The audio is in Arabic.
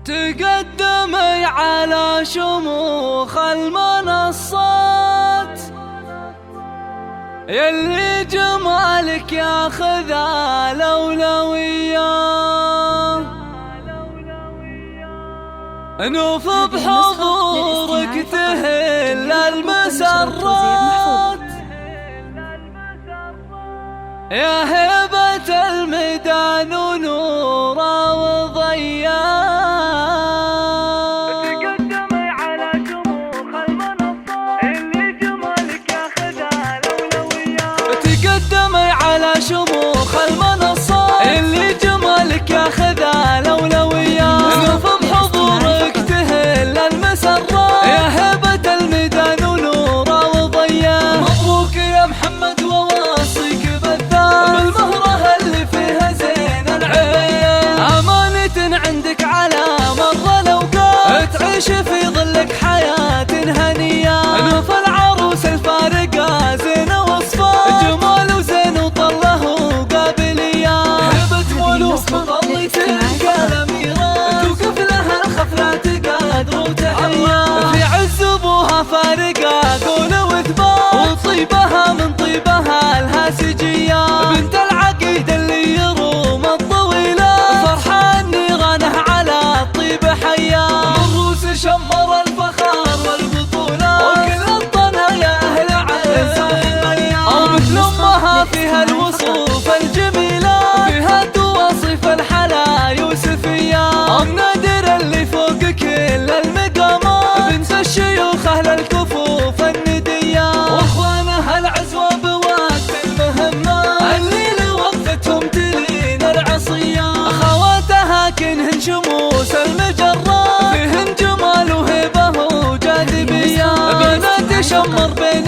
تقدمي على شموخ المنصات، يلي جمالك ياخذ الأولوية. نوف بحضورك تهل المسرات، يا هبة الميدان ونوره وضياه. تقدمي على شموخ المنصات، اللي جمالك ياخذ الأولوية. تقدمي على شموخ المنصات، اللي جمالك ياخذ الأولوية. نوف بحضورك تهل المسرات، يا هبة الميدان ونوره وضياه. مبروك يا محمد وواصيك بالمهرة اللي فيها زين العين، أمانة عندك على مر الأوقات، تعيش في ظلك حياة هنية. نوف العروس الفارقة زين وصفات، جمال وزين وطله وقابلية. هبة ملوك بطلي تلك الأميرة، توقف لها الخفلة تقادر وتحية. في عز أبوها فارقة قول وثبات، وطيبها من طيبها الهاسجية. بنت العقيد اللي يروم الطويلة، فرحة النيرانه على الطيب حياه. الروس شمر الفخار والبطولة، وكل الطنا يا أهل عز أو مثل أمها فيها الوصوف الجميلة، فيها تواصف الحلا يوسفية. أم نادر اللي فوق كل المقامات، بنت الشيوخ أهل الكفوف الندية. واخوانها العزوة بوقت المهمة، اللي لوقفتهم تلين العصية. اخواتها كنهن شموس المجرات، فيهن جمال وهبة وجاذبية. بنات شمر بين